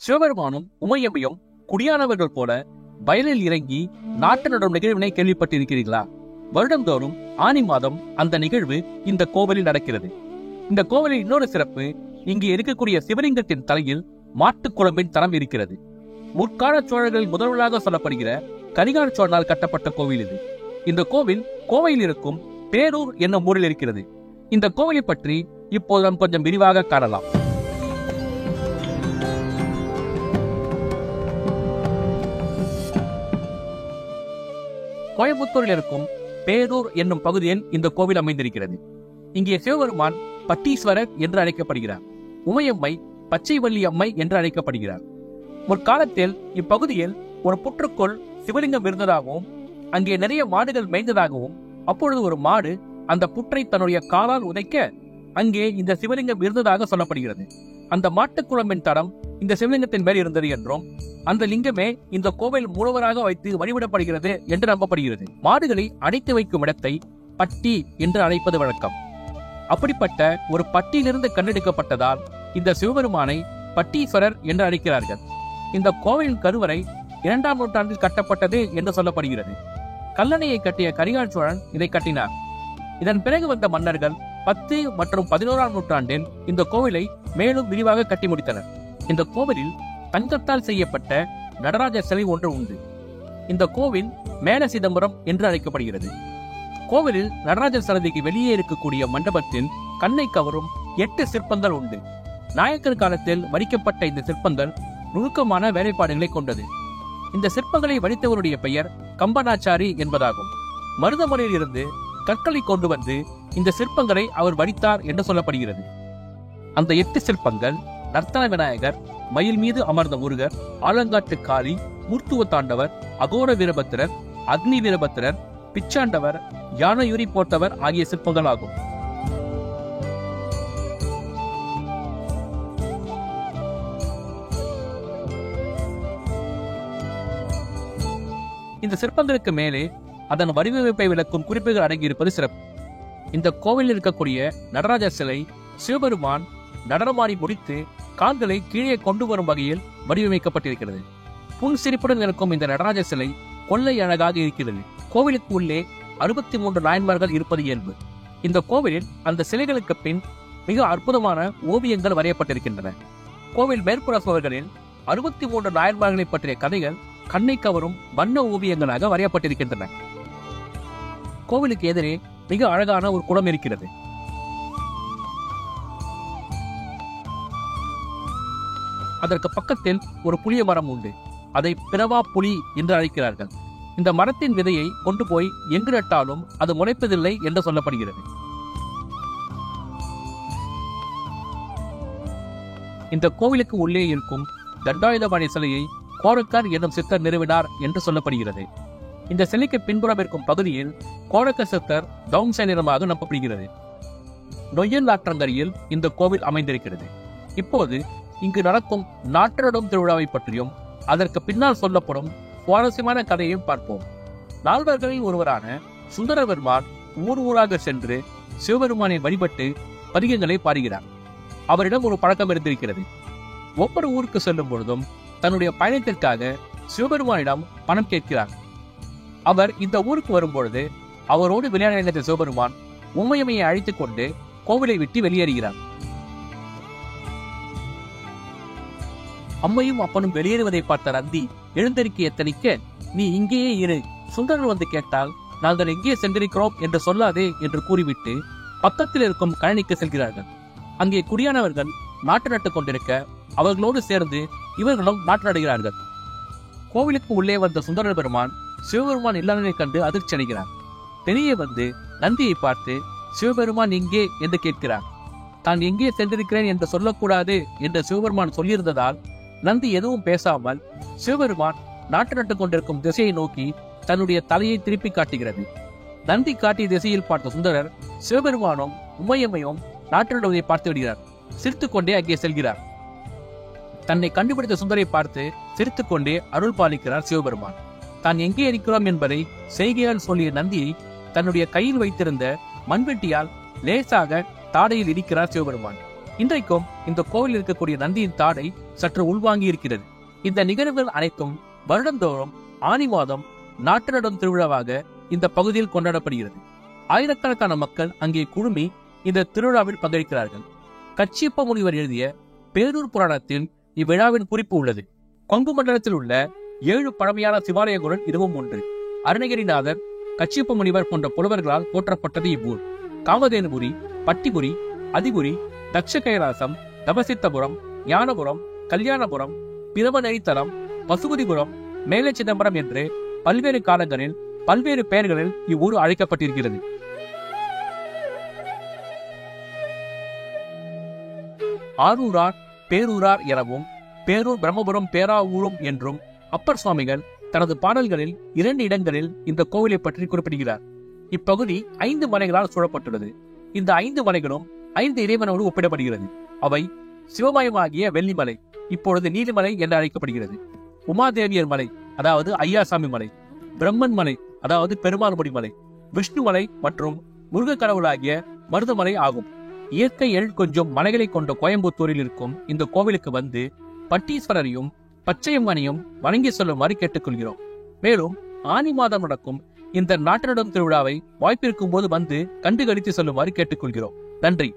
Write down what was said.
சிவபெருமானும் உமையம்மையும் குடியானவர்கள் போல வயலில் இறங்கி நாட்டு நடும் நிகழ்வினை கேள்விப்பட்டிருக்கிறீர்களா? வருடந்தோறும் ஆனி மாதம் அந்த நிகழ்வு இந்த கோவிலில் நடக்கிறது. இந்த கோவிலில் இன்னொரு சிறப்பு, இங்கு இருக்கக்கூடிய சிவலிங்கத்தின் தலையில் மாட்டுக்குழம்பின் தரம் இருக்கிறது. முற்கால சோழர்களில் முதல்வராக சொல்லப்படுகிற கரிகால சோழனால் கட்டப்பட்ட கோவில் இது. இந்த கோவில் கோவையில் இருக்கும் பேரூர் என்னும் ஊரில் இருக்கிறது. இந்த கோவிலை பற்றி இப்போது நாம் கொஞ்சம் விரிவாக காணலாம். கோயம்புத்தூரில் இருக்கும் பேரூர் என்னும் பகுதியில் இந்த கோவில் அமைந்திருக்கிறது. இங்கே சிவபெருமான் பட்டீஸ்வரர் என்று அழைக்கப்படுகிறார். உமையம்மை பச்சைவள்ளி அம்மை என்று அழைக்கப்படுகிறார். முற்காலத்தில் இப்பகுதியில் ஒரு புற்றுக்குள் சிவலிங்கம் இருந்ததாகவும் அங்கே நிறைய மாடுகள் மேய்ந்ததாகவும், அப்பொழுது ஒரு மாடு அந்த புற்றை தன்னுடைய காலால் உதைக்க அங்கே இந்த சிவலிங்கம் இருந்ததாக சொல்லப்படுகிறது. அந்த மாட்டுக்குழம்பின் தரம் இந்த சிவலிங்கத்தின் மேல் இருந்தது என்றும், அந்த லிங்கமே இந்த கோவில் மூலவராக வைத்து வழிபடப்படுகிறது என்று நம்பப்படுகிறது. மாடுகளை அடைத்து வைக்கும் இடத்தை பட்டி என்று அழைப்பது வழக்கம். அப்படிப்பட்ட ஒரு பட்டியிலிருந்து கண்டெடுக்கப்பட்டதால் இந்த சிவபெருமானை பட்டீஸ்வரர் என்று அழைக்கிறார்கள். இந்த கோவிலின் கருவறை 2ஆம் நூற்றாண்டில் கட்டப்பட்டது என்று சொல்லப்படுகிறது. கல்லணையை கட்டிய கரிகால சோழன் இதை கட்டினார். இதன் பிறகு வந்த மன்னர்கள் 10 மற்றும் 11ஆம் நூற்றாண்டில் இந்த கோவிலை மேலும் விரிவாக கட்டி முடித்தனர். இந்த கோவிலில் தங்கத்தால் செய்யப்பட்ட நடராஜர் சிலை ஒன்று உண்டு. இந்த கோவில் மேல சிதம்பரம் என்று அழைக்கப்படுகிறது. கோவிலில் நடராஜர் சன்னதிக்கு வெளியே இருக்கக்கூடிய மண்டபத்தில் கண்ணை கவரும் 8 சிற்பங்கள் உண்டு. நாயக்கர் காலத்தில் வடிக்கப்பட்ட இந்த சிற்பங்கள் நுணுக்கமான வேலைப்பாடுகளை கொண்டது. இந்த சிற்பங்களை வடித்தவருடைய பெயர் கம்பனாச்சாரி என்பதாகும். மருதமலையில் இருந்து கற்களை கொண்டு வந்து இந்த சிற்பங்களை அவர் வடித்தார் என்று சொல்லப்படுகிறது. அந்த 8 சிற்பங்கள் நர்த்தன விநாயகர், மயில் மீது அமர்ந்த முருகர், ஆலங்காட்டு காளி, மூர்த்துவ தாண்டவர், அகோர வீரபத்திரர், அக்னி வீரபத்திரர், பிச்சாண்டவர், யானையுரி போட்டவர் ஆகிய சிற்பங்கள் ஆகும். இந்த சிற்பங்களுக்கு மேலே அதன் வடிவமைப்பை விளக்கும் குறிப்புகள் அடங்கியிருப்பது சிறப்பு. இந்த கோவிலில் இருக்கக்கூடிய நடராஜர் சிலை சிவபெருமான் நடனமாடி முடித்து கால்களை கீழே கொண்டு வரும் வகையில் வடிவமைக்கப்பட்டிருக்கிறது. புன்சிரிப்புடன் இருக்கும் இந்த நடராஜர் சிலை கொள்ளை அழகாக இருக்கிறது. கோவிலுக்கு உள்ளே 63 நாயன்மார்கள் இருப்பது இயல்பு. இந்த கோவிலில் அந்த சிலைகளுக்கு பின் மிக அற்புதமான ஓவியங்கள் வரையப்பட்டிருக்கின்றன. கோவில் மேற்புற சுவர்களில் 63 நாயன்மார்களை பற்றிய கதைகள் கண்ணை கவரும் வண்ண ஓவியங்களாக வரையப்பட்டிருக்கின்றன. கோவிலுக்கு எதிரே மிக அழகான ஒரு குளம் இருக்கிறது. அதற்கு பக்கத்தில் ஒரு புளிய மரம் உண்டு. அதை பிறவா புலி என்று அழைக்கிறார்கள். இந்த மரத்தின் விதையை கொண்டு போய் எங்கு நட்டாலும் அது முளைப்பதில்லை என்று சொல்லப்படுகிறது. இந்த கோவிலுக்கு உள்ளே இருக்கும் தண்டாயுதபாணி சிலையை கோரக்கர் என்னும் சித்தர் நிறுவினார் என்று சொல்லப்படுகிறது. இந்த சிலைக்கு பின்புறம் இருக்கும் பகுதியில் கோரக்க சித்தர் தௌம் நிறமாக நம்பப்படுகிறது. நொய்யல் ஆற்றங்கரையில் இந்த கோவில் அமைந்திருக்கிறது. இப்போது இங்கு நடக்கும் நாட்டு நடும் திருவிழாவை பற்றியும் அதற்கு பின்னால் சொல்லப்படும் சுவாரஸ்யமான கதையையும் பார்ப்போம். நால்வர்களில் ஒருவரான சுந்தரபெருமான் ஊர் ஊராக சென்று சிவபெருமானை வழிபட்டு பதிகங்களை பாடுகிறார். அவரிடம் ஒரு பழக்கம் இருந்திருக்கிறது. ஒவ்வொரு ஊருக்கு செல்லும் பொழுதும் தன்னுடைய பயணத்திற்காக சிவபெருமானிடம் பணம் கேட்கிறார். அவர் இந்த ஊருக்கு வரும்பொழுது அவரோடு விளையாட நினைத்த சிவபெருமான் உமையம்மையை அழைத்துக் கொண்டு கோவிலை விட்டு வெளியேறுகிறார். அம்மையும் அப்பனும் வெளியேறுவதை பார்த்த நந்தி எழுந்தறிக்கை எத்தனிக்க, நீ இங்கேயே இரு, சுந்தரர் வந்து கேட்டால் நாங்கள் எங்கே சென்றிருக்கிறோம் என்று சொல்லாதே என்று கூறிவிட்டு பக்கத்தில் இருக்கும் கழனிக்கு செல்கிறார்கள். அங்கே குடியானவர்கள் நாட்டு நட்டுக் கொண்டிருக்க அவர்களோடு சேர்ந்து இவர்களும் நாட்டு நடுகிறார்கள். கோவிலுக்கு உள்ளே வந்த சுந்தர பெருமான் சிவபெருமான் இல்லாததை கண்டு அதிர்ச்சி அடைகிறார். வெளியே வந்து நந்தியை பார்த்து சிவபெருமான் எங்கே என்று கேட்கிறார். தான் எங்கே சென்றிருக்கிறேன் என்று சொல்லக்கூடாது என்று சிவபெருமான் சொல்லியிருந்ததால் நந்தி எதுவும் பேசாமல் சிவபெருமான் நாட்டு நட்டுக் கொண்டிருக்கும் திசையை நோக்கி தன்னுடைய தலையை திருப்பி காட்டுகிறது. நந்தி காட்டிய திசையில் பார்த்த சுந்தரர் சிவபெருமானும் உமையம்மையும் நாட்டு நடுவதை பார்த்து விடுகிறார். சிரித்துக் கொண்டே அங்கே செல்கிறார். தன்னை கண்டுபிடித்த சுந்தரை பார்த்து சிரித்துக் கொண்டே அருள் பாலிக்கிறார் சிவபெருமான். தான் எங்கே இருக்கிறோம் என்பதை செய்கையால் சொல்லிய நந்தியை தன்னுடைய கையில் வைத்திருந்த மண்வெட்டியால் லேசாக தாடையில் இடிக்கிறார் சிவபெருமான். இன்றைக்கும் இந்த கோவில் இருக்கக்கூடிய நந்தியின் தாடை சற்று உள்வாங்கி இருக்கிறது. இந்த நிகழ்வுகள் அனைத்தும் வருடந்தோறும் ஆனி மாதம் நாட்டு நடும் திருவிழாவாக இந்த பகுதியில் கொண்டாடப்படுகிறது. ஆயிரக்கணக்கான மக்கள் அங்கே குழுமி இந்த திருவிழாவில் பங்கேற்கிறார்கள். கச்சியப்ப முனிவர் எழுதிய பேரூர் புராணத்தில் இவ்விழாவின் குறிப்பு உள்ளது. கொங்கு மண்டலத்தில் உள்ள 7 பழமையான சிவாலயங்களுடன் இதுவும் ஒன்று. அருணகிரிநாதர், கச்சியப்ப முனிவர் போன்ற புலவர்களால் போற்றப்பட்டது இவ்வூர். காமதேனுபுரி, பட்டிபுரி, அதிபுரி, தக்ஷ கைலாசம், தபசித்தபுரம், ஞானபுரம், கல்யாணபுரம், பிரமநெறித்தலம், பசுபதிபுரம், மேலே சிதம்பரம் என்று பல்வேறு காலங்களில் பல்வேறு பெயர்களில் இவ்வூர் அழைக்கப்பட்டிருக்கிறது. ஆரூரார், பேரூரார் எனவும் பேரூர் பிரம்மபுரம் பேராவூரும் என்றும் அப்பர் சுவாமிகள் தனது பாடல்களில் 2 இடங்களில் இந்த கோவிலை பற்றி குறிப்பிடுகிறார். இப்பகுதி 5 மலைகளால் சூழப்பட்டுள்ளது. இந்த 5 மலைகளும் 5 இறைவனோடு ஒப்பிடப்படுகிறது. அவை சிவமயமாகிய வெள்ளிமலை, இப்பொழுது நீலிமலை என்று அழைக்கப்படுகிறது. உமாதேவியர் மலை, அதாவது ஐயாசாமி மலை. பிரம்மன் மலை, அதாவது பெருமாள்முடி மலை. விஷ்ணு மலை மற்றும் முருக கடவுளாகிய மருதமலை ஆகும். இயற்கை எழில் கொஞ்சம் மலைகளை கொண்ட கோயம்புத்தூரில் இருக்கும் இந்த கோவிலுக்கு வந்து பட்டீஸ்வரரையும் பச்சையம்மனையும் வணங்கி சொல்லுமாறு கேட்டுக்கொள்கிறோம். மேலும் ஆனி மாதம் நடக்கும் இந்த நாட்டு நடும் திருவிழாவை வாய்ப்பிருக்கும் போது வந்து கண்டு களித்து சொல்லுமாறு கேட்டுக்கொள்கிறோம். நன்றி.